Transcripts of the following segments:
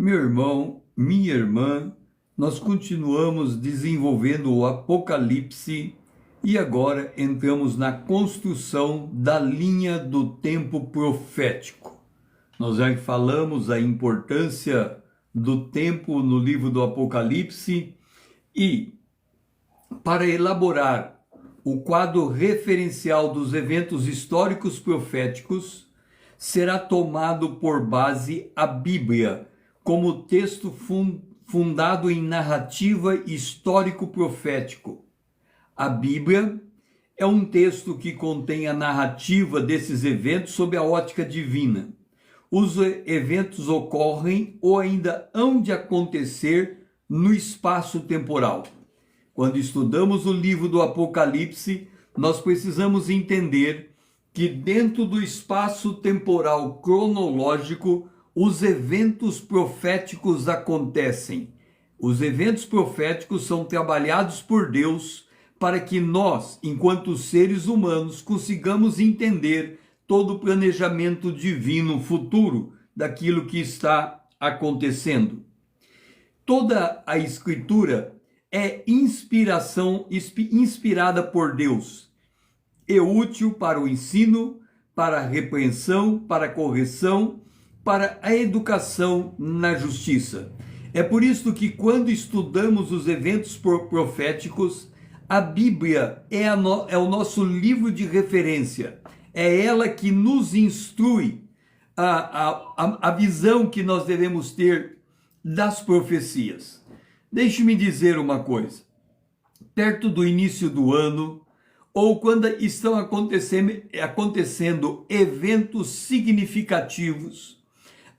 Meu irmão, minha irmã, nós continuamos desenvolvendo o Apocalipse e agora entramos na construção da linha do tempo profético. Nós já falamos a importância do tempo no livro do Apocalipse e, para elaborar o quadro referencial dos eventos históricos proféticos, será tomado por base a Bíblia, como texto fundado em narrativa histórico-profético. A Bíblia é um texto que contém a narrativa desses eventos sob a ótica divina. Os eventos ocorrem ou ainda hão de acontecer no espaço temporal. Quando estudamos o livro do Apocalipse, nós precisamos entender que dentro do espaço temporal cronológico, os eventos proféticos acontecem. Os eventos proféticos são trabalhados por Deus para que nós, enquanto seres humanos, consigamos entender todo o planejamento divino futuro daquilo que está acontecendo. Toda a Escritura é inspirada por Deus. É útil para o ensino, para a repreensão, para a correção, para a educação na justiça. É por isso que quando estudamos os eventos proféticos, a Bíblia é o nosso livro de referência. É ela que nos instrui a visão que nós devemos ter das profecias. Deixe-me dizer uma coisa. Perto do início do ano, ou quando estão acontecendo eventos significativos,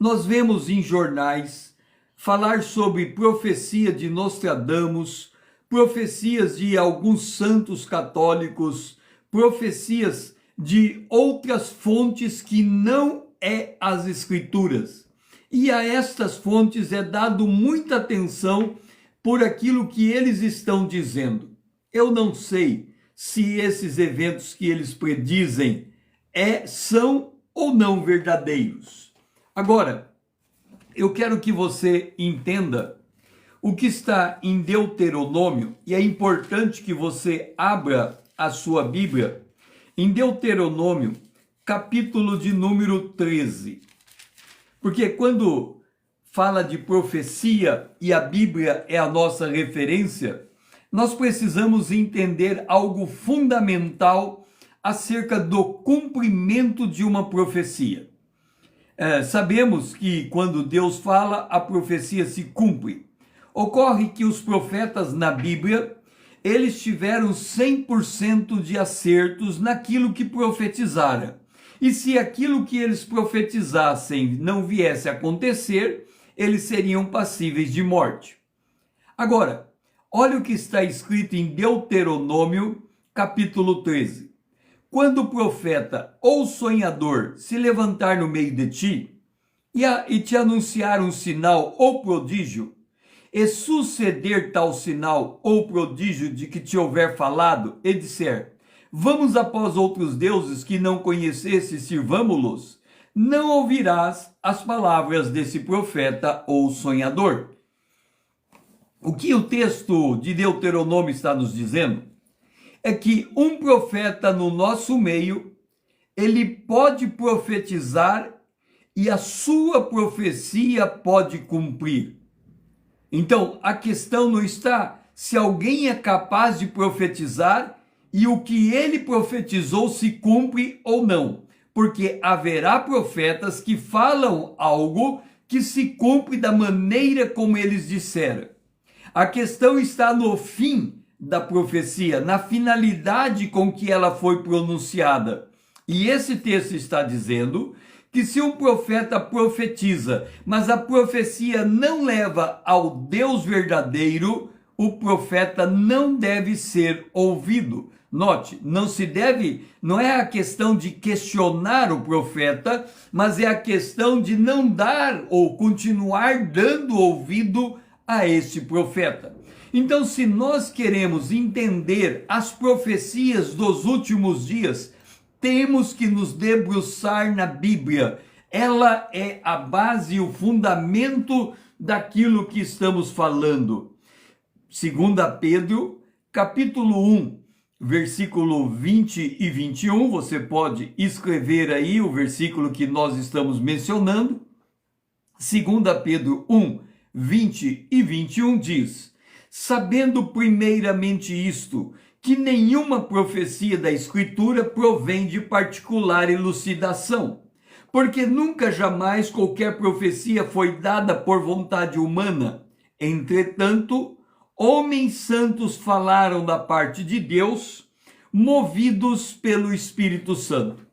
nós vemos em jornais falar sobre profecia de Nostradamus, profecias de alguns santos católicos, profecias de outras fontes que não é as Escrituras. E a estas fontes é dado muita atenção por aquilo que eles estão dizendo. Eu não sei se esses eventos que eles predizem são ou não verdadeiros. Agora, eu quero que você entenda o que está em Deuteronômio, e é importante que você abra a sua Bíblia em Deuteronômio, capítulo de número 13. Porque quando fala de profecia e a Bíblia é a nossa referência, nós precisamos entender algo fundamental acerca do cumprimento de uma profecia. Sabemos que quando Deus fala, a profecia se cumpre. Ocorre que os profetas na Bíblia, eles tiveram 100% de acertos naquilo que profetizaram. E se aquilo que eles profetizassem não viesse a acontecer, eles seriam passíveis de morte. Agora, olha o que está escrito em Deuteronômio, capítulo 13. Quando o profeta ou sonhador se levantar no meio de ti e te anunciar um sinal ou prodígio, e suceder tal sinal ou prodígio de que te houver falado, e disser, vamos após outros deuses que não conhecesse, sirvamo-los, não ouvirás as palavras desse profeta ou sonhador. O que o texto de Deuteronômio está nos dizendo é que um profeta no nosso meio, ele pode profetizar e a sua profecia pode cumprir. Então, a questão não está se alguém é capaz de profetizar e o que ele profetizou se cumpre ou não. Porque haverá profetas que falam algo que se cumpre da maneira como eles disseram. A questão está no fim da profecia, na finalidade com que ela foi pronunciada. E esse texto está dizendo que se um profeta profetiza, mas a profecia não leva ao Deus verdadeiro, o profeta não deve ser ouvido. Note, não é a questão de questionar o profeta, mas é a questão de não dar ou continuar dando ouvido a este profeta. Então, se nós queremos entender as profecias dos últimos dias, temos que nos debruçar na Bíblia. Ela é a base e o fundamento daquilo que estamos falando. 2 Pedro, capítulo 1, versículo 20 e 21, você pode escrever aí o versículo que nós estamos mencionando. 2 Pedro 1, 20 e 21 diz: sabendo primeiramente isto, que nenhuma profecia da Escritura provém de particular elucidação, porque nunca jamais qualquer profecia foi dada por vontade humana. Entretanto, homens santos falaram da parte de Deus, movidos pelo Espírito Santo.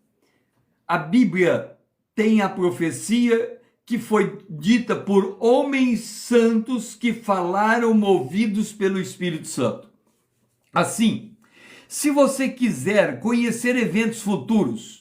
A Bíblia tem a profecia que foi dita por homens santos que falaram movidos pelo Espírito Santo. Assim, se você quiser conhecer eventos futuros,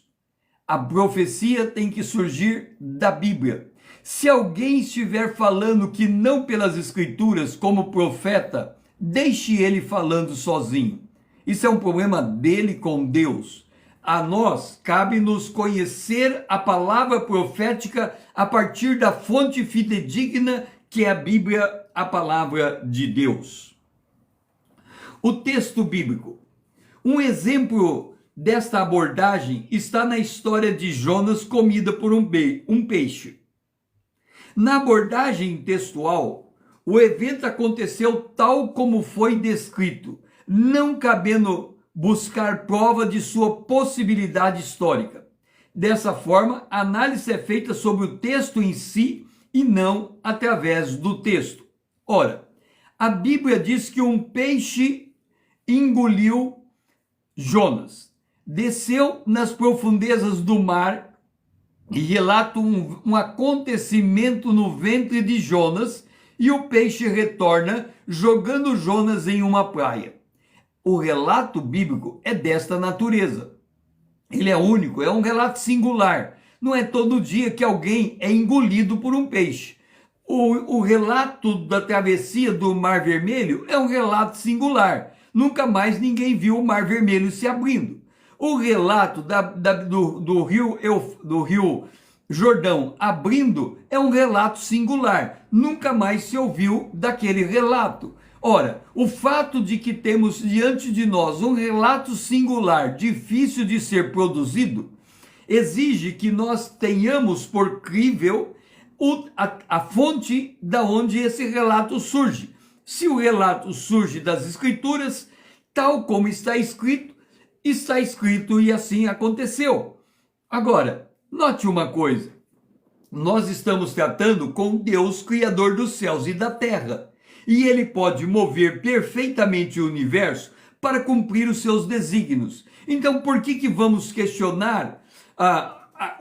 a profecia tem que surgir da Bíblia. Se alguém estiver falando que não pelas Escrituras como profeta, deixe ele falando sozinho. Isso é um problema dele com Deus. A nós cabe-nos conhecer a palavra profética a partir da fonte fidedigna que é a Bíblia, a palavra de Deus. O texto bíblico. Um exemplo desta abordagem está na história de Jonas comida por um peixe. Na abordagem textual, o evento aconteceu tal como foi descrito, não cabendo buscar prova de sua possibilidade histórica. Dessa forma, a análise é feita sobre o texto em si e não através do texto. Ora, a Bíblia diz que um peixe engoliu Jonas, desceu nas profundezas do mar e relata um acontecimento no ventre de Jonas, e o peixe retorna jogando Jonas em uma praia. O relato bíblico é desta natureza. Ele é único, é um relato singular. Não é todo dia que alguém é engolido por um peixe. O relato da travessia do Mar Vermelho é um relato singular. Nunca mais ninguém viu o Mar Vermelho se abrindo. O relato do rio Jordão abrindo é um relato singular. Nunca mais se ouviu daquele relato. Ora, o fato de que temos diante de nós um relato singular, difícil de ser produzido, exige que nós tenhamos por crível a fonte da onde esse relato surge. Se o relato surge das Escrituras, tal como está escrito e assim aconteceu. Agora, note uma coisa, nós estamos tratando com Deus, Criador dos céus e da terra, e Ele pode mover perfeitamente o universo para cumprir os seus desígnios. Então, por que vamos questionar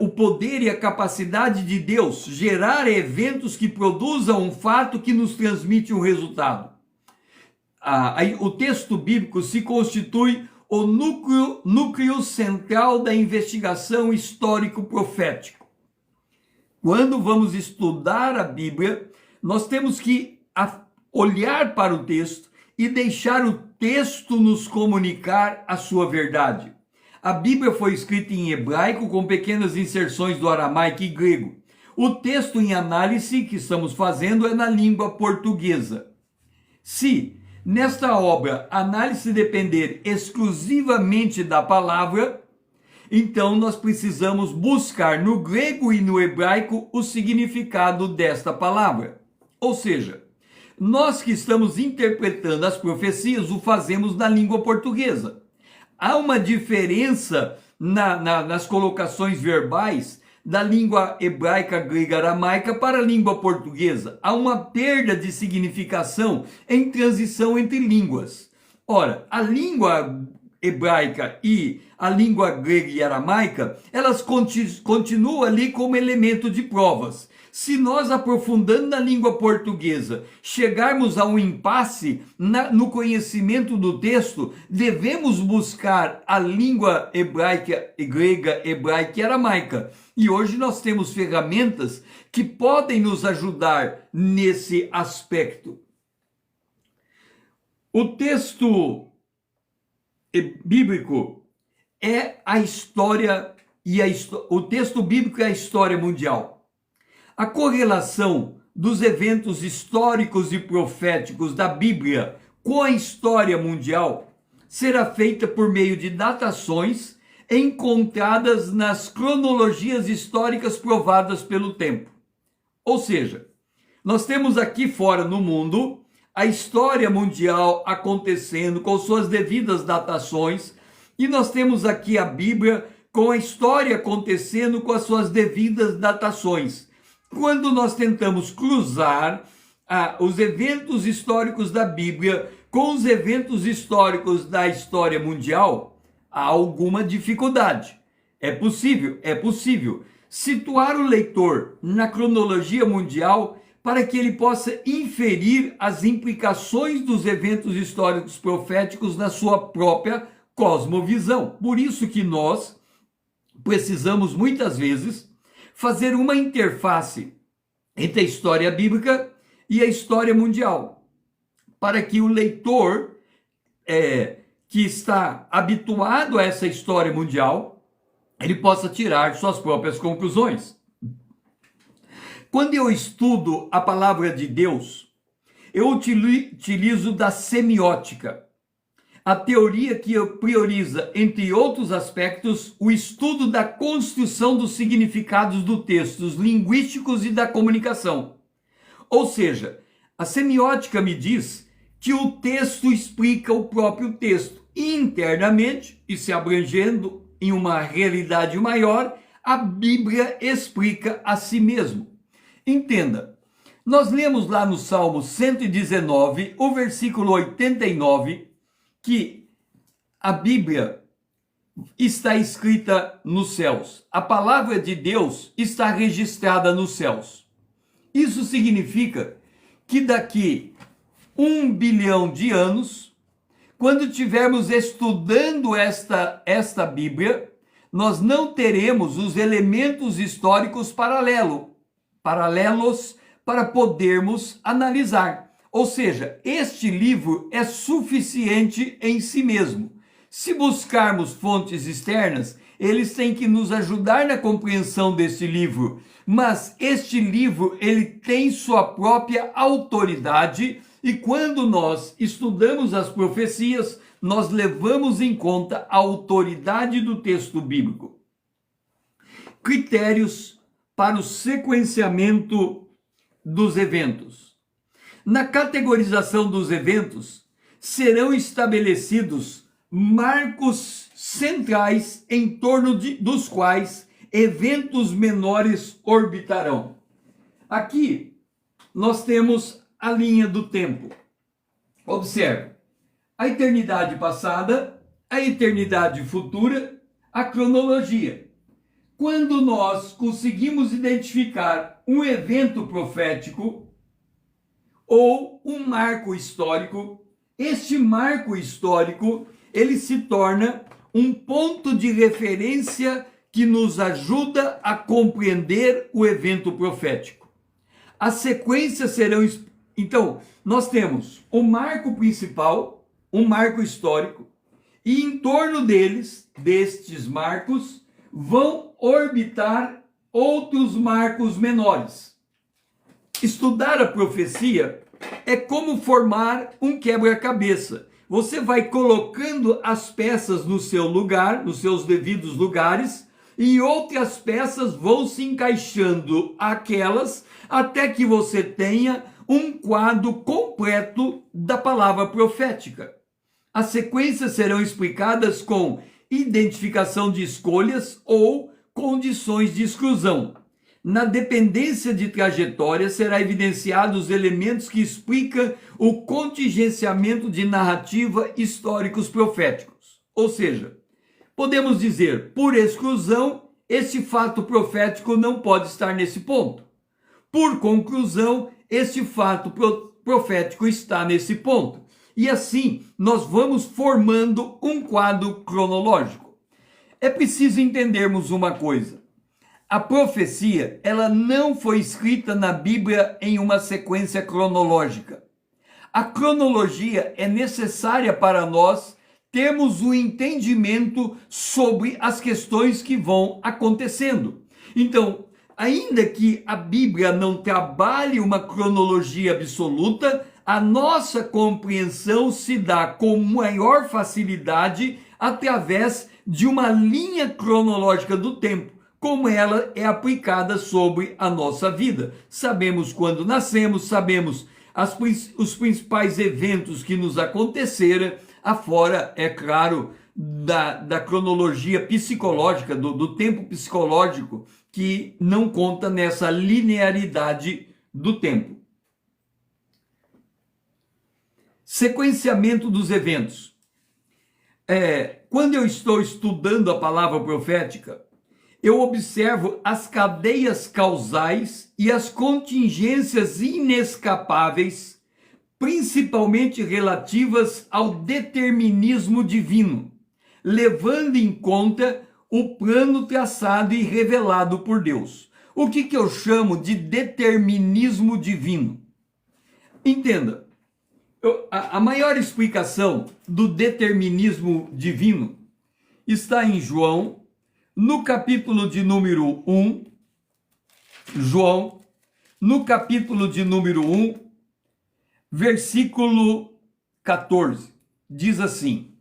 o poder e a capacidade de Deus gerar eventos que produzam um fato que nos transmite um resultado? O texto bíblico se constitui o núcleo central da investigação histórico-profética. Quando vamos estudar a Bíblia, nós temos que olhar para o texto e deixar o texto nos comunicar a sua verdade. A Bíblia foi escrita em hebraico com pequenas inserções do aramaico e grego. O texto em análise que estamos fazendo é na língua portuguesa. Se nesta obra a análise depender exclusivamente da palavra, então nós precisamos buscar no grego e no hebraico o significado desta palavra. Ou seja, nós que estamos interpretando as profecias o fazemos na língua portuguesa. Há uma diferença nas colocações verbais da língua hebraica, grega, aramaica para a língua portuguesa. Há uma perda de significação em transição entre línguas. Ora, a língua hebraica e a língua grega e aramaica, elas continuam ali como elemento de provas. Se nós, aprofundando na língua portuguesa, chegarmos a um impasse no conhecimento do texto, devemos buscar a língua hebraica, grega, hebraica e aramaica. E hoje nós temos ferramentas que podem nos ajudar nesse aspecto. O texto bíblico é a história, o texto bíblico é a história mundial. A correlação dos eventos históricos e proféticos da Bíblia com a história mundial será feita por meio de datações encontradas nas cronologias históricas provadas pelo tempo. Ou seja, nós temos aqui fora no mundo a história mundial acontecendo com suas devidas datações, e nós temos aqui a Bíblia com a história acontecendo com as suas devidas datações. Quando nós tentamos cruzar os eventos históricos da Bíblia com os eventos históricos da história mundial, há alguma dificuldade. É possível situar o leitor na cronologia mundial para que ele possa inferir as implicações dos eventos históricos proféticos na sua própria cosmovisão. Por isso que nós precisamos muitas vezes fazer uma interface entre a história bíblica e a história mundial, para que o leitor que está habituado a essa história mundial, ele possa tirar suas próprias conclusões. Quando eu estudo a palavra de Deus, eu utilizo da semiótica, a teoria que prioriza, entre outros aspectos, o estudo da construção dos significados do texto, dos linguísticos e da comunicação. Ou seja, a semiótica me diz que o texto explica o próprio texto. E internamente, e se abrangendo em uma realidade maior, a Bíblia explica a si mesmo. Entenda, nós lemos lá no Salmo 119, o versículo 89, que a Bíblia está escrita nos céus. A palavra de Deus está registrada nos céus. Isso significa que daqui 1 bilhão de anos, quando estivermos estudando esta Bíblia, nós não teremos os elementos históricos paralelos para podermos analisar. Ou seja, este livro é suficiente em si mesmo. Se buscarmos fontes externas, eles têm que nos ajudar na compreensão desse livro. Mas este livro, ele tem sua própria autoridade, e quando nós estudamos as profecias, nós levamos em conta a autoridade do texto bíblico. Critérios para o sequenciamento dos eventos. Na categorização dos eventos, serão estabelecidos marcos centrais em torno dos quais eventos menores orbitarão. Aqui nós temos a linha do tempo. Observe, a eternidade passada, a eternidade futura, a cronologia. Quando nós conseguimos identificar um evento profético ou um marco histórico, este marco histórico, ele se torna um ponto de referência que nos ajuda a compreender o evento profético. As sequências serão... Então, nós temos o marco principal, um marco histórico, e em torno destes marcos, vão orbitar outros marcos menores. Estudar a profecia é como formar um quebra-cabeça. Você vai colocando as peças no seu lugar, nos seus devidos lugares, e outras peças vão se encaixando aquelas até que você tenha um quadro completo da palavra profética. As sequências serão explicadas com identificação de escolhas ou condições de exclusão. Na dependência de trajetória, será evidenciado os elementos que explicam o contingenciamento de narrativa históricos proféticos. Ou seja, podemos dizer, por exclusão, este fato profético não pode estar nesse ponto. Por conclusão, este fato profético está nesse ponto. E assim, nós vamos formando um quadro cronológico. É preciso entendermos uma coisa. A profecia, ela não foi escrita na Bíblia em uma sequência cronológica. A cronologia é necessária para nós termos o entendimento sobre as questões que vão acontecendo. Então, ainda que a Bíblia não trabalhe uma cronologia absoluta, a nossa compreensão se dá com maior facilidade através de uma linha cronológica do tempo, como ela é aplicada sobre a nossa vida. Sabemos quando nascemos, sabemos os principais eventos que nos aconteceram, afora, é claro, da cronologia psicológica, do tempo psicológico, que não conta nessa linearidade do tempo. Sequenciamento dos eventos. Quando eu estou estudando a palavra profética, eu observo as cadeias causais e as contingências inescapáveis, principalmente relativas ao determinismo divino, levando em conta o plano traçado e revelado por Deus. O que eu chamo de determinismo divino? Entenda, a maior explicação do determinismo divino está em João, no capítulo de número 1, João, no capítulo de número 1, versículo 14, diz assim: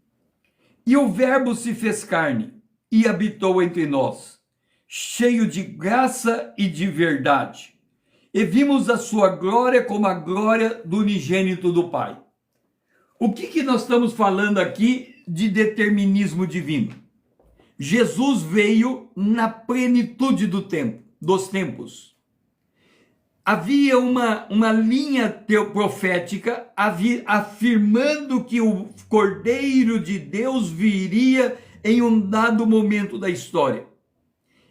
E o Verbo se fez carne e habitou entre nós, cheio de graça e de verdade. E vimos a sua glória como a glória do unigênito do Pai. O que nós estamos falando aqui de determinismo divino? Jesus veio na plenitude dos tempos. Havia uma linha profética afirmando que o Cordeiro de Deus viria em um dado momento da história.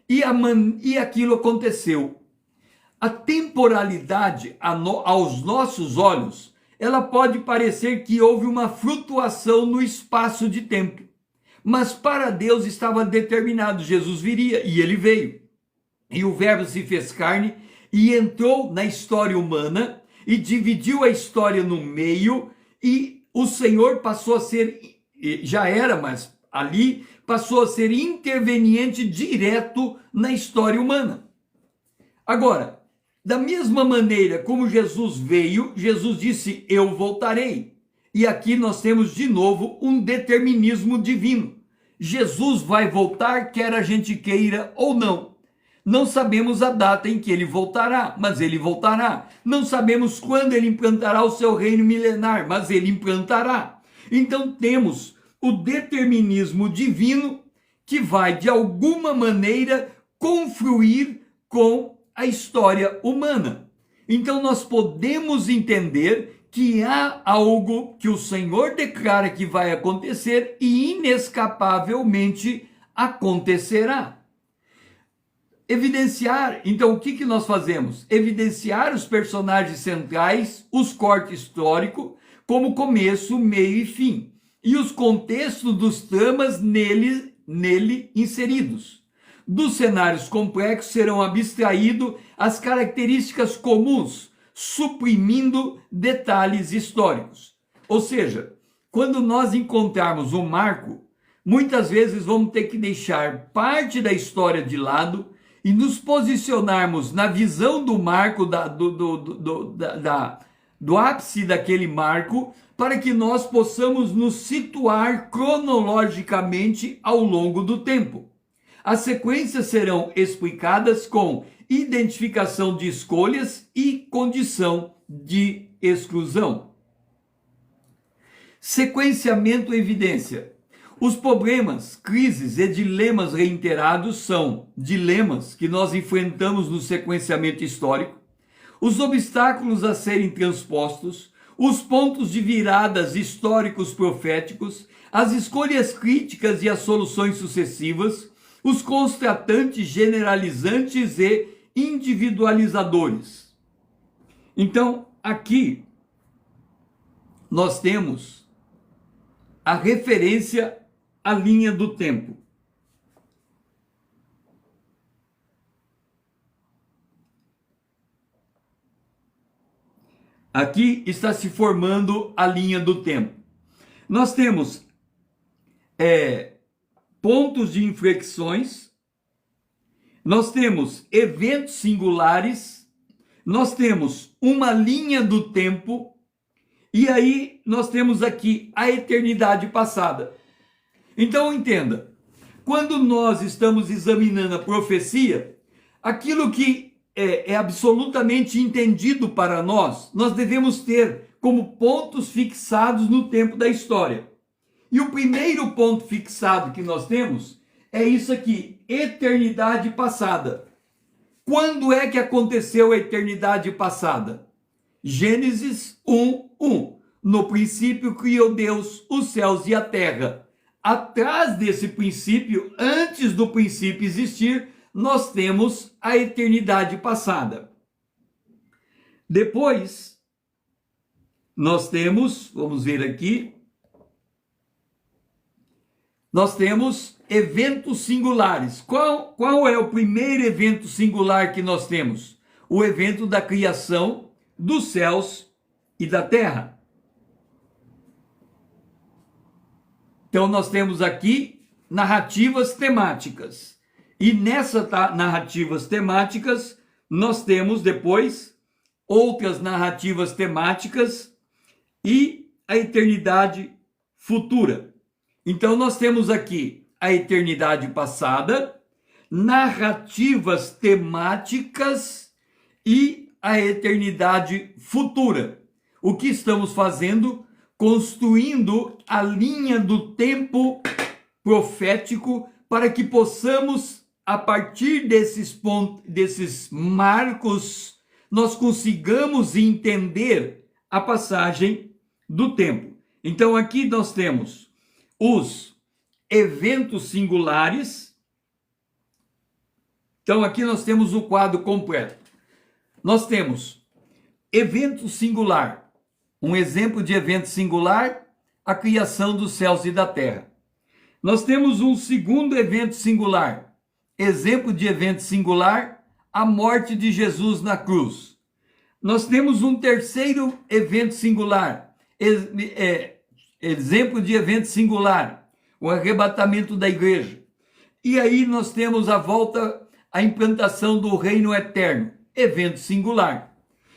E aquilo aconteceu. A temporalidade, aos nossos olhos, ela pode parecer que houve uma flutuação no espaço de tempo. Mas para Deus estava determinado, Jesus viria, e ele veio. E o Verbo se fez carne e entrou na história humana e dividiu a história no meio, e o Senhor passou a ser, já era, mas ali passou a ser interveniente direto na história humana. Agora, da mesma maneira como Jesus veio, Jesus disse: eu voltarei. E aqui nós temos de novo um determinismo divino. Jesus vai voltar, quer a gente queira ou não. Não sabemos a data em que ele voltará, mas ele voltará. Não sabemos quando ele implantará o seu reino milenar, mas ele implantará. Então temos o determinismo divino que vai, de alguma maneira, confluir com a história humana. Então nós podemos entender que há algo que o Senhor declara que vai acontecer e inescapavelmente acontecerá. Evidenciar, então o que nós fazemos? Evidenciar os personagens centrais, os cortes históricos, como começo, meio e fim, e os contextos dos tramas nele inseridos. Dos cenários complexos serão abstraídos as características comuns, suprimindo detalhes históricos. Ou seja, quando nós encontrarmos um marco, muitas vezes vamos ter que deixar parte da história de lado e nos posicionarmos na visão do marco, do ápice daquele marco, para que nós possamos nos situar cronologicamente ao longo do tempo. As sequências serão explicadas com identificação de escolhas e condição de exclusão. Sequenciamento e evidência. Os problemas, crises e dilemas reiterados são dilemas que nós enfrentamos no sequenciamento histórico, os obstáculos a serem transpostos, os pontos de viradas históricos proféticos, as escolhas críticas e as soluções sucessivas, os constatantes generalizantes e individualizadores. Então, aqui nós temos a referência à linha do tempo. Aqui está se formando a linha do tempo. Nós temos pontos de inflexões, Nós temos eventos singulares, nós temos uma linha do tempo, e aí nós temos aqui a eternidade passada. Então entenda, quando nós estamos examinando a profecia, aquilo que é absolutamente entendido para nós, nós devemos ter como pontos fixados no tempo da história. E o primeiro ponto fixado que nós temos é isso aqui, eternidade passada. Quando é que aconteceu a eternidade passada? Gênesis 1:1. No princípio criou Deus os céus e a terra. Atrás desse princípio, antes do princípio existir, nós temos a eternidade passada. Depois, nós temos, vamos ver aqui, nós temos eventos singulares. Qual é o primeiro evento singular que nós temos? O evento da criação dos céus e da terra. Então nós temos aqui narrativas temáticas. E nessas narrativas temáticas, nós temos depois outras narrativas temáticas e a eternidade futura. Então nós temos aqui a eternidade passada, narrativas temáticas e a eternidade futura. O que estamos fazendo? Construindo a linha do tempo profético para que possamos, a partir desses pontos, desses marcos, nós consigamos entender a passagem do tempo. Então aqui nós temos os eventos singulares. Então aqui nós temos o quadro completo. Nós temos evento singular. Um exemplo de evento singular, a criação dos céus e da terra. Nós temos um segundo evento singular. Exemplo de evento singular, a morte de Jesus na cruz. Nós temos um terceiro evento singular. Exemplo de evento singular, o arrebatamento da igreja. E aí nós temos a volta, a implantação do reino eterno. Evento singular.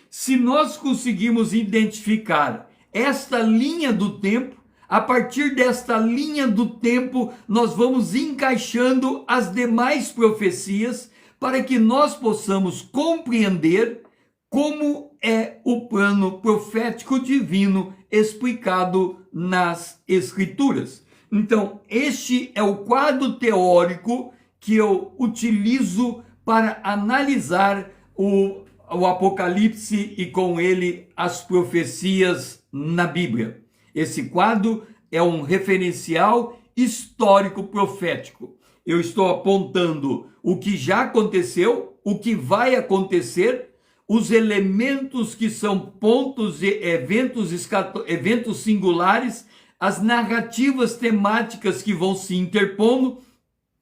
Se nós conseguirmos identificar esta linha do tempo, a partir desta linha do tempo, nós vamos encaixando as demais profecias para que nós possamos compreender como é o plano profético divino explicado nas Escrituras. Então, este é o quadro teórico que eu utilizo para analisar o Apocalipse e com ele as profecias na Bíblia. Esse quadro é um referencial histórico profético. Eu estou apontando o que já aconteceu, o que vai acontecer, os elementos que são pontos e eventos singulares, as narrativas temáticas que vão se interpondo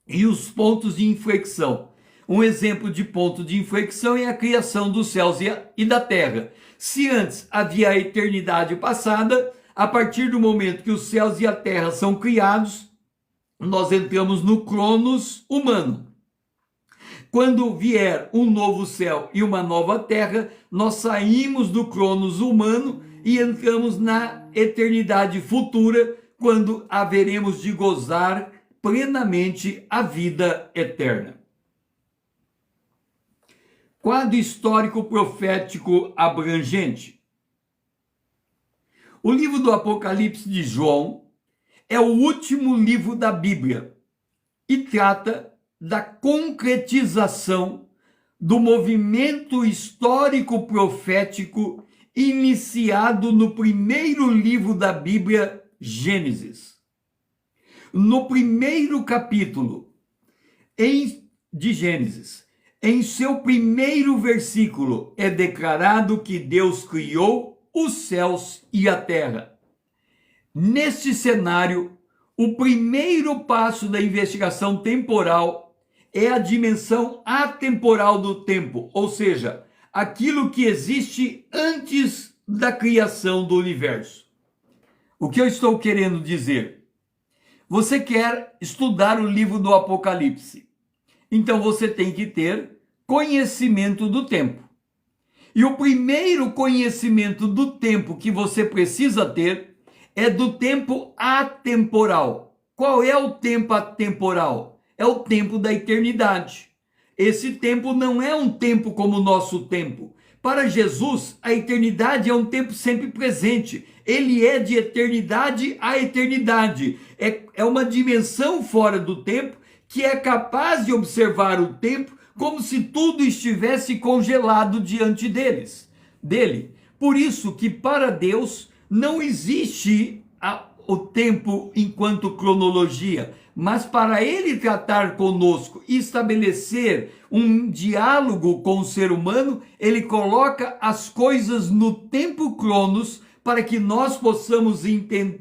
e os pontos de inflexão. Um exemplo de ponto de inflexão é a criação dos céus e da terra. Se antes havia a eternidade passada, a partir do momento que os céus e a terra são criados, nós entramos no cronos humano. Quando vier um novo céu e uma nova terra, nós saímos do cronos humano e entramos na eternidade futura, quando haveremos de gozar plenamente a vida eterna. Quadro histórico profético abrangente. O livro do Apocalipse de João é o último livro da Bíblia e trata da concretização do movimento histórico profético iniciado no primeiro livro da Bíblia, Gênesis. No primeiro capítulo de Gênesis, em seu primeiro versículo, é declarado que Deus criou os céus e a terra. Neste cenário, o primeiro passo da investigação temporal é a dimensão atemporal do tempo, ou seja, aquilo que existe antes da criação do universo. O que eu estou querendo dizer? Você quer estudar o livro do Apocalipse. Então você tem que ter conhecimento do tempo. E o primeiro conhecimento do tempo que você precisa ter é do tempo atemporal. Qual é o tempo atemporal? É o tempo da eternidade. Esse tempo não é um tempo como o nosso tempo. Para Jesus, a eternidade é um tempo sempre presente. Ele é de eternidade a eternidade. É uma dimensão fora do tempo que é capaz de observar o tempo como se tudo estivesse congelado diante dele. Por isso que para Deus não existe o tempo enquanto cronologia, mas para ele tratar conosco e estabelecer um diálogo com o ser humano, ele coloca as coisas no tempo cronos para que nós possamos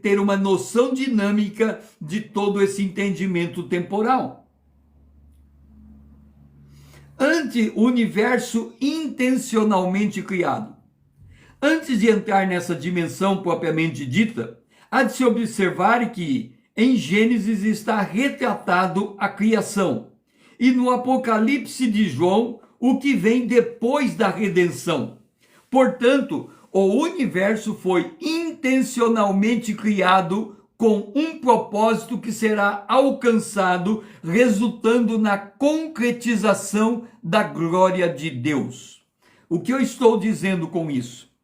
ter uma noção dinâmica de todo esse entendimento temporal. Ante o universo intencionalmente criado. Antes de entrar nessa dimensão propriamente dita, há de se observar que em Gênesis está retratado a criação e no Apocalipse de João o que vem depois da redenção. Portanto, o universo foi intencionalmente criado com um propósito que será alcançado, resultando na concretização da glória de Deus. O que eu estou dizendo com isso?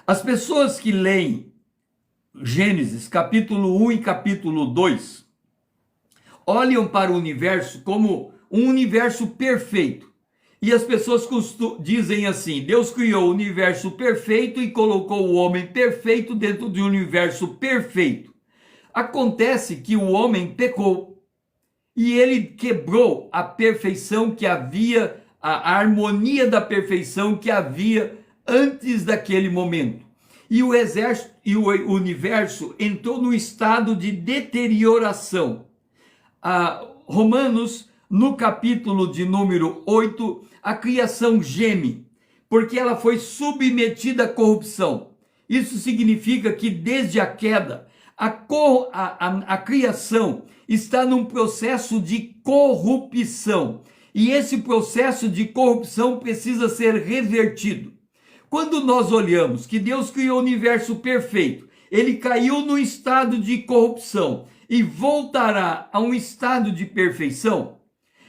As pessoas que leem Gênesis capítulo 1 e capítulo 2 olham para o universo como um universo perfeito. E as pessoas dizem assim: Deus criou o universo perfeito e colocou o homem perfeito dentro de um universo perfeito. Acontece que o homem pecou e ele quebrou a perfeição que havia, a harmonia da perfeição que havia antes daquele momento. E o universo entrou no estado de deterioração. Romanos, no capítulo de número 8, a criação geme, porque ela foi submetida à corrupção. Isso significa que desde a queda, a criação está num processo de corrupção. E esse processo de corrupção precisa ser revertido. Quando nós olhamos que Deus criou o universo perfeito, ele caiu no estado de corrupção e voltará a um estado de perfeição,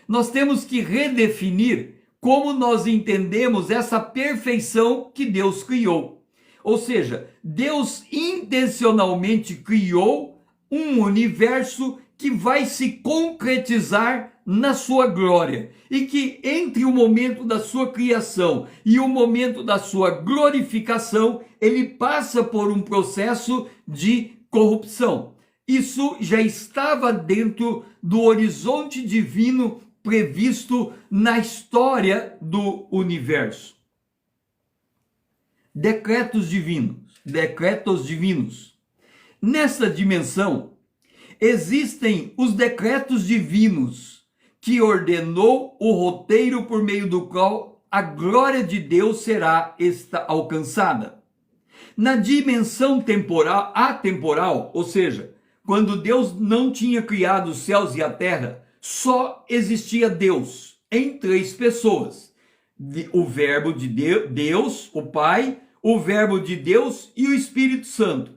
nós temos que redefinir como nós entendemos essa perfeição que Deus criou. Ou seja, Deus intencionalmente criou um universo que vai se concretizar na sua glória, e que entre o momento da sua criação e o momento da sua glorificação, ele passa por um processo de corrupção. Isso já estava dentro do horizonte divino previsto na história do universo. Decretos divinos. Nessa dimensão, existem os decretos divinos que ordenou o roteiro por meio do qual a glória de Deus será alcançada. Na dimensão atemporal, ou seja, quando Deus não tinha criado os céus e a terra, só existia Deus em três pessoas: o Verbo de Deus, o Pai, o Verbo de Deus e o Espírito Santo.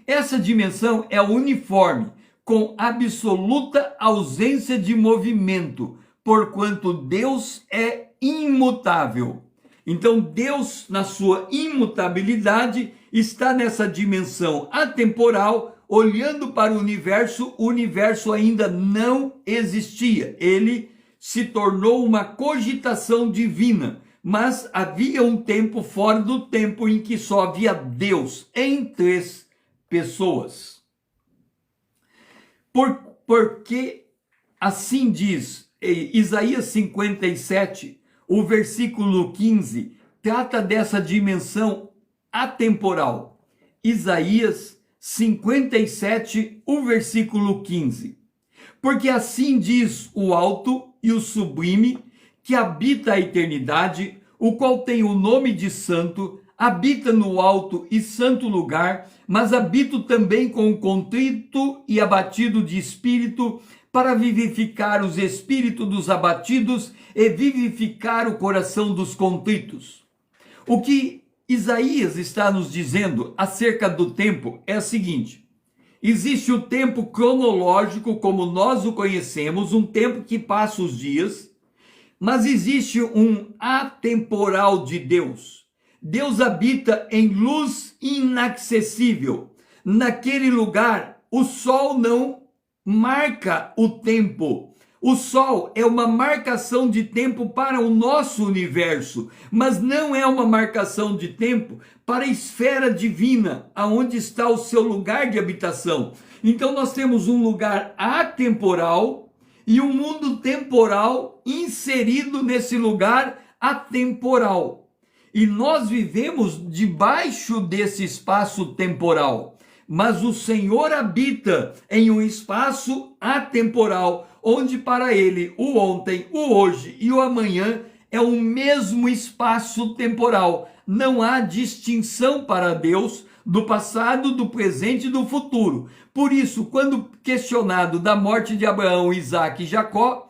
Essa dimensão é uniforme, com absoluta ausência de movimento, porquanto Deus é imutável. Então Deus, na sua imutabilidade, está nessa dimensão atemporal, olhando para o universo ainda não existia. Ele se tornou uma cogitação divina, mas havia um tempo fora do tempo em que só havia Deus em três pessoas. Porque assim diz Isaías 57, o versículo 15, trata dessa dimensão atemporal. Isaías 57, o versículo 15. Porque assim diz o alto e o sublime, que habita a eternidade, o qual tem o nome de santo, habita no alto e santo lugar, mas habito também com o contrito e abatido de espírito, para vivificar os espíritos dos abatidos e vivificar o coração dos contritos. O que Isaías está nos dizendo acerca do tempo é o seguinte: existe o tempo cronológico, como nós o conhecemos, um tempo que passa os dias, mas existe um atemporal de Deus. Deus habita em luz inacessível. Naquele lugar, o sol não marca o tempo. O sol é uma marcação de tempo para o nosso universo, mas não é uma marcação de tempo para a esfera divina, aonde está o seu lugar de habitação. Então nós temos um lugar atemporal e um mundo temporal inserido nesse lugar atemporal. E nós vivemos debaixo desse espaço temporal, mas o Senhor habita em um espaço atemporal, onde para ele o ontem, o hoje e o amanhã é o mesmo espaço temporal. Não há distinção para Deus do passado, do presente e do futuro. Por isso, quando questionado da morte de Abraão, Isaque e Jacó,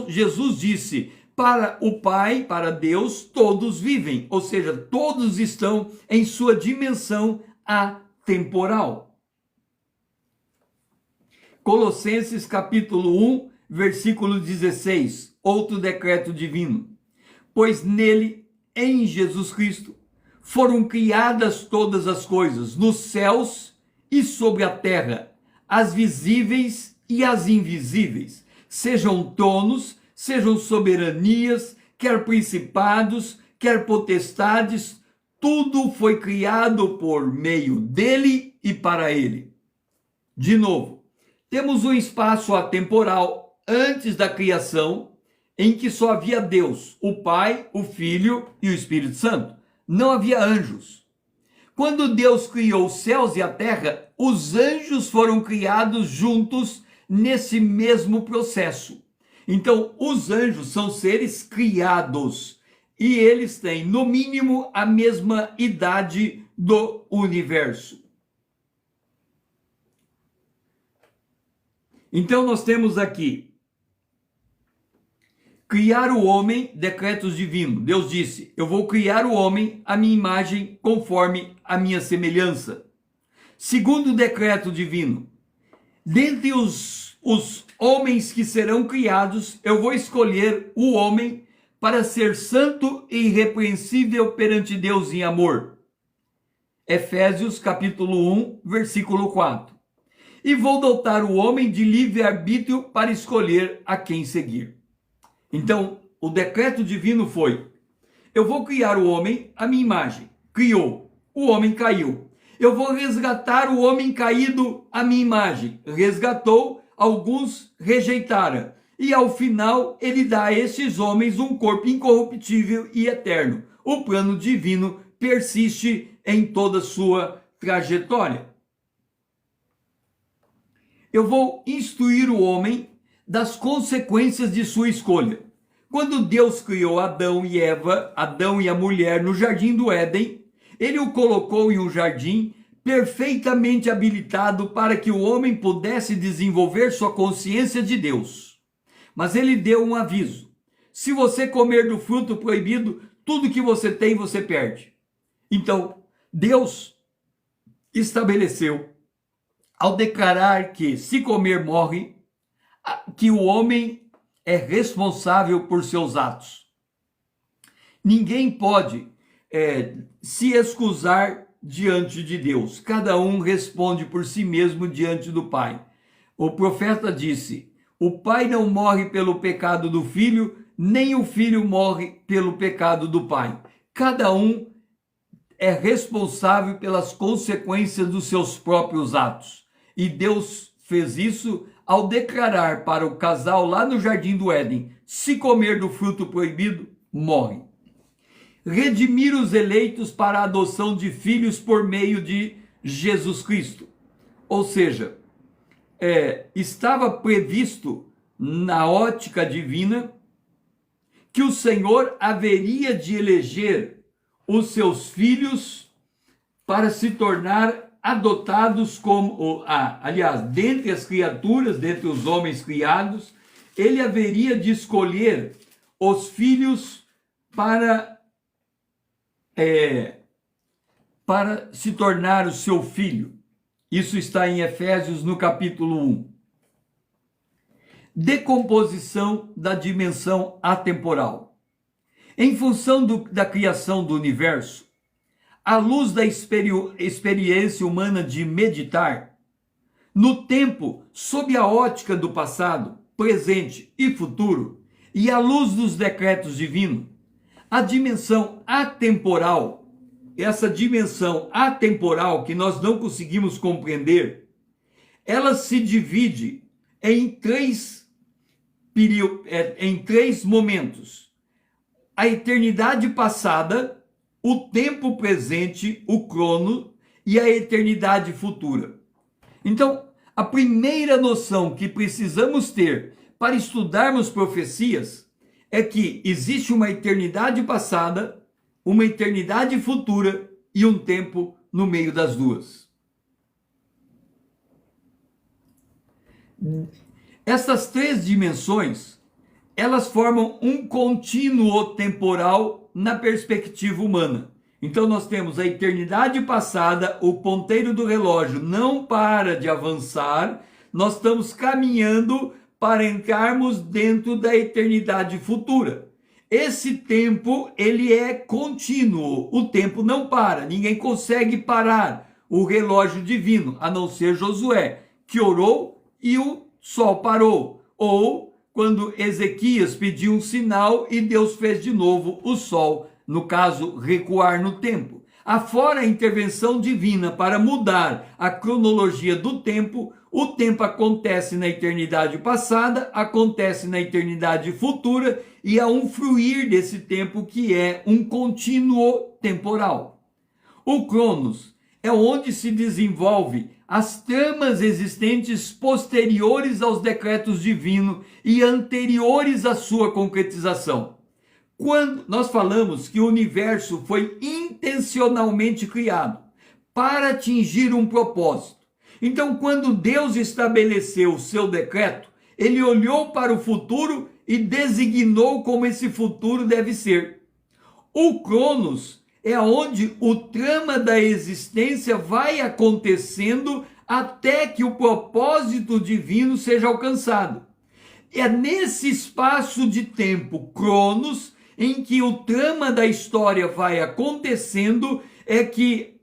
Jesus disse: para o Pai, para Deus, todos vivem, ou seja, todos estão em sua dimensão atemporal. Colossenses capítulo 1, versículo 16, outro decreto divino. Pois nele, em Jesus Cristo, foram criadas todas as coisas, nos céus e sobre a terra, as visíveis e as invisíveis, sejam tronos, sejam soberanias, quer principados, quer potestades, tudo foi criado por meio dele e para ele. De novo, temos um espaço atemporal antes da criação, em que só havia Deus, o Pai, o Filho e o Espírito Santo. Não havia anjos. Quando Deus criou os céus e a terra, os anjos foram criados juntos nesse mesmo processo. Então, os anjos são seres criados e eles têm, no mínimo, a mesma idade do universo. Então, nós temos aqui criar o homem, decretos divinos. Deus disse: eu vou criar o homem à minha imagem, conforme a minha semelhança. Segundo decreto divino, dentre os homens que serão criados, eu vou escolher o homem para ser santo e irrepreensível perante Deus em amor. Efésios capítulo 1, versículo 4. E vou dotar o homem de livre-arbítrio para escolher a quem seguir. Então, o decreto divino foi: eu vou criar o homem à minha imagem. Criou. O homem caiu. Eu vou resgatar o homem caído à minha imagem. Resgatou, alguns rejeitaram. E ao final, ele dá a esses homens um corpo incorruptível e eterno. O plano divino persiste em toda a sua trajetória. Eu vou instruir o homem das consequências de sua escolha. Quando Deus criou Adão e Eva, Adão e a mulher no jardim do Éden, ele o colocou em um jardim perfeitamente habilitado para que o homem pudesse desenvolver sua consciência de Deus. Mas ele deu um aviso: se você comer do fruto proibido, tudo que você tem você perde. Então, Deus estabeleceu, ao declarar que se comer morre, que o homem é responsável por seus atos. Ninguém pode se excusar diante de Deus. Cada um responde por si mesmo diante do Pai. O profeta disse: o pai não morre pelo pecado do filho, nem o filho morre pelo pecado do pai. Cada um é responsável pelas consequências dos seus próprios atos. E Deus fez isso ao declarar para o casal lá no jardim do Éden: se comer do fruto proibido, morre. Redimir os eleitos para a adoção de filhos por meio de Jesus Cristo. Ou seja, estava previsto na ótica divina que o Senhor haveria de eleger os seus filhos para se tornar adotados como, aliás, dentre as criaturas, dentre os homens criados, ele haveria de escolher os filhos para se tornar o seu filho. Isso está em Efésios, no capítulo 1. Decomposição da dimensão atemporal. Em função da criação do universo, à luz da experiência humana de meditar, no tempo, sob a ótica do passado, presente e futuro, e à luz dos decretos divinos, a dimensão atemporal, essa dimensão atemporal que nós não conseguimos compreender, ela se divide em três momentos: a eternidade passada, o tempo presente, o crono, e a eternidade futura. Então, a primeira noção que precisamos ter para estudarmos profecias é que existe uma eternidade passada, uma eternidade futura e um tempo no meio das duas. Essas três dimensões, elas formam um contínuo temporal na perspectiva humana. Então nós temos a eternidade passada, o ponteiro do relógio não para de avançar, nós estamos caminhando para entrarmos dentro da eternidade futura. Esse tempo, ele é contínuo, o tempo não para, ninguém consegue parar o relógio divino, a não ser Josué, que orou e o sol parou, ou quando Ezequias pediu um sinal e Deus fez de novo o sol, no caso, recuar no tempo. Afora a intervenção divina para mudar a cronologia do tempo, o tempo acontece na eternidade passada, acontece na eternidade futura, e há um fluir desse tempo que é um contínuo temporal. O Cronos é onde se desenvolve as tramas existentes posteriores aos decretos divinos e anteriores à sua concretização. Quando nós falamos que o universo foi intencionalmente criado para atingir um propósito, então quando Deus estabeleceu o seu decreto, ele olhou para o futuro e designou como esse futuro deve ser. O Cronos é onde o trama da existência vai acontecendo até que o propósito divino seja alcançado. É nesse espaço de tempo, Cronos, em que o trama da história vai acontecendo, é que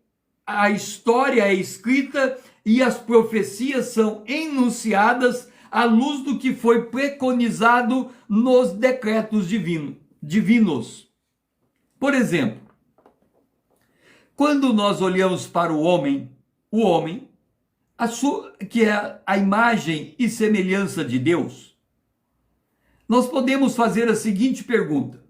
a história é escrita e as profecias são enunciadas à luz do que foi preconizado nos decretos divinos. Por exemplo, quando nós olhamos para o homem, que é a imagem e semelhança de Deus, nós podemos fazer a seguinte pergunta: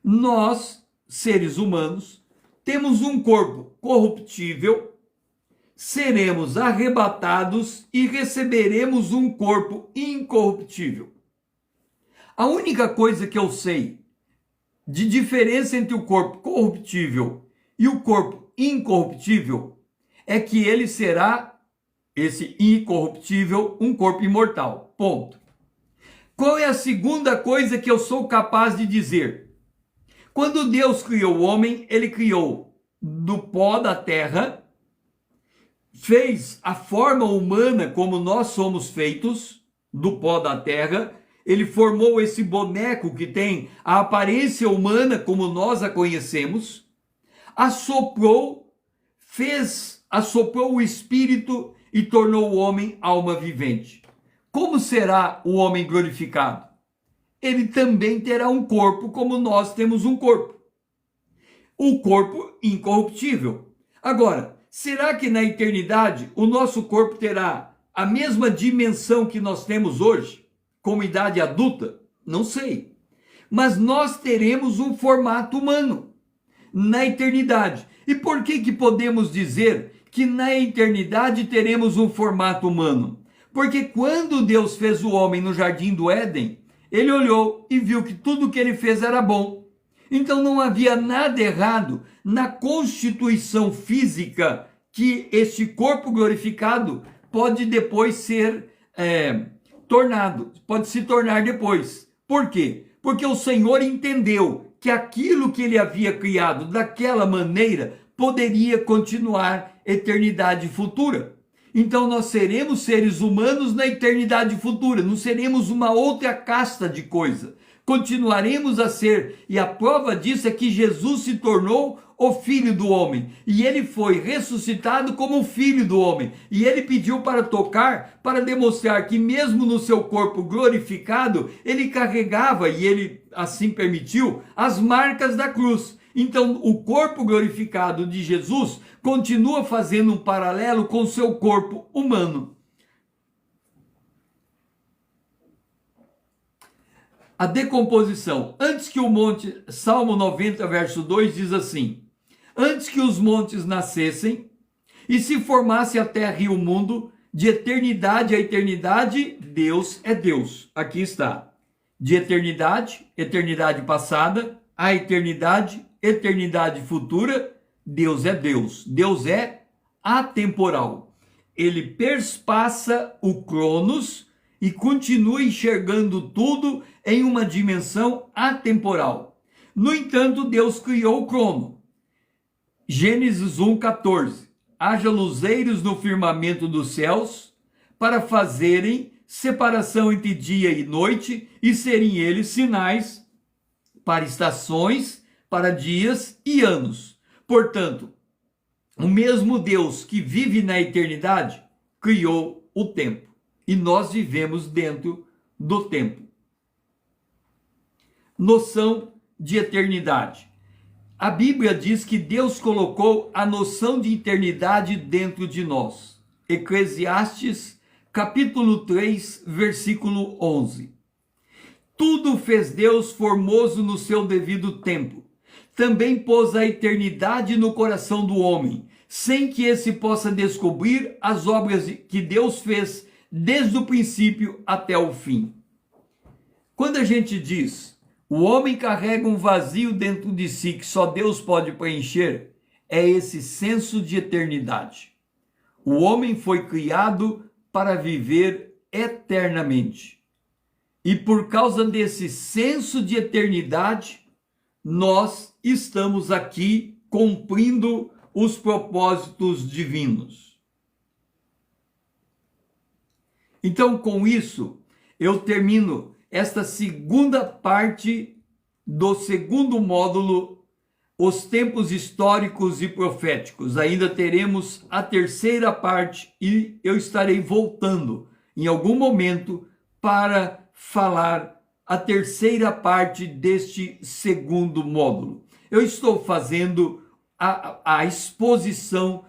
nós, seres humanos, temos um corpo corruptível, seremos arrebatados e receberemos um corpo incorruptível. A única coisa que eu sei de diferença entre o corpo corruptível e o corpo incorruptível é que ele será, esse incorruptível, um corpo imortal. Ponto. Qual é a segunda coisa que eu sou capaz de dizer? Quando Deus criou o homem, ele criou do pó da terra, fez a forma humana como nós somos feitos, do pó da terra. Ele formou esse boneco que tem a aparência humana como nós a conhecemos, assoprou o espírito e tornou o homem alma vivente. Como será o homem glorificado? Ele também terá um corpo como nós temos um corpo. O corpo incorruptível. Agora, será que na eternidade o nosso corpo terá a mesma dimensão que nós temos hoje, como idade adulta? Não sei. Mas nós teremos um formato humano na eternidade. E por que podemos dizer que na eternidade teremos um formato humano? Porque quando Deus fez o homem no jardim do Éden, ele olhou e viu que tudo que ele fez era bom. Então não havia nada errado na constituição física que este corpo glorificado pode depois ser pode se tornar depois. Por quê? Porque o Senhor entendeu que aquilo que ele havia criado daquela maneira poderia continuar eternidade futura. Então nós seremos seres humanos na eternidade futura, não seremos uma outra casta de coisa. Continuaremos a ser, e a prova disso é que Jesus se tornou o Filho do homem, e ele foi ressuscitado como o Filho do homem, e ele pediu para tocar, para demonstrar que mesmo no seu corpo glorificado, ele carregava, e ele assim permitiu, as marcas da cruz. Então o corpo glorificado de Jesus continua fazendo um paralelo com o seu corpo humano. A decomposição. Antes que o monte, Salmo 90, verso 2 diz assim: antes que os montes nascessem e se formasse a terra e o mundo, de eternidade a eternidade, Deus é Deus. Aqui está. De eternidade, eternidade passada, a eternidade, eternidade futura, Deus é Deus. Deus é atemporal. Ele perspassa o Cronos e continua enxergando tudo em uma dimensão atemporal. No entanto, Deus criou o crono. Gênesis 1:14. Haja luzeiros no firmamento dos céus para fazerem separação entre dia e noite e serem eles sinais para estações, para dias e anos. Portanto, o mesmo Deus que vive na eternidade criou o tempo e nós vivemos dentro do tempo. Noção de eternidade. A Bíblia diz que Deus colocou a noção de eternidade dentro de nós. Eclesiastes, capítulo 3, versículo 11. Tudo fez Deus formoso no seu devido tempo. Também pôs a eternidade no coração do homem, sem que esse possa descobrir as obras que Deus fez desde o princípio até o fim. Quando a gente diz o homem carrega um vazio dentro de si que só Deus pode preencher, é esse senso de eternidade. O homem foi criado para viver eternamente. E por causa desse senso de eternidade, nós estamos aqui cumprindo os propósitos divinos. Então, com isso, eu termino esta segunda parte do segundo módulo, os tempos históricos e proféticos. Ainda teremos a terceira parte e eu estarei voltando em algum momento para falar a terceira parte deste segundo módulo. Eu estou fazendo a exposição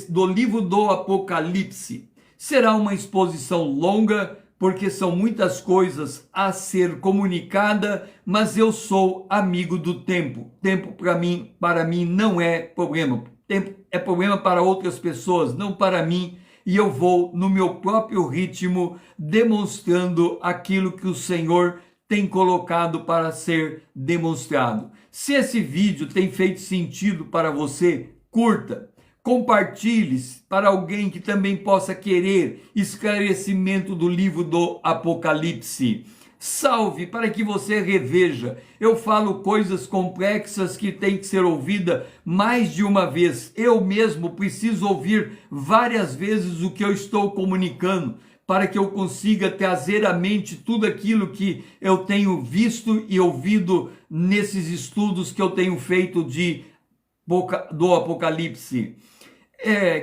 do livro do Apocalipse. Será uma exposição longa, porque são muitas coisas a ser comunicada, mas eu sou amigo do tempo. Tempo para mim não é problema. Tempo é problema para outras pessoas, não para mim. E eu vou no meu próprio ritmo demonstrando aquilo que o Senhor tem colocado para ser demonstrado. Se esse vídeo tem feito sentido para você, curta. Compartilhe para alguém que também possa querer esclarecimento do livro do Apocalipse. Salve para que você reveja. Eu falo coisas complexas que têm que ser ouvidas mais de uma vez. Eu mesmo preciso ouvir várias vezes o que eu estou comunicando para que eu consiga trazer à mente tudo aquilo que eu tenho visto e ouvido nesses estudos que eu tenho feito do Apocalipse.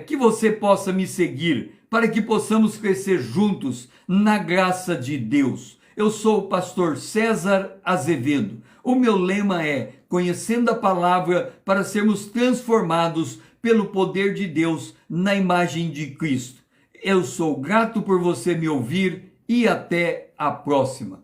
Que você possa me seguir, para que possamos crescer juntos na graça de Deus. Eu sou o pastor César Azevedo. O meu lema é conhecendo a palavra para sermos transformados pelo poder de Deus na imagem de Cristo. Eu sou grato por você me ouvir e até a próxima.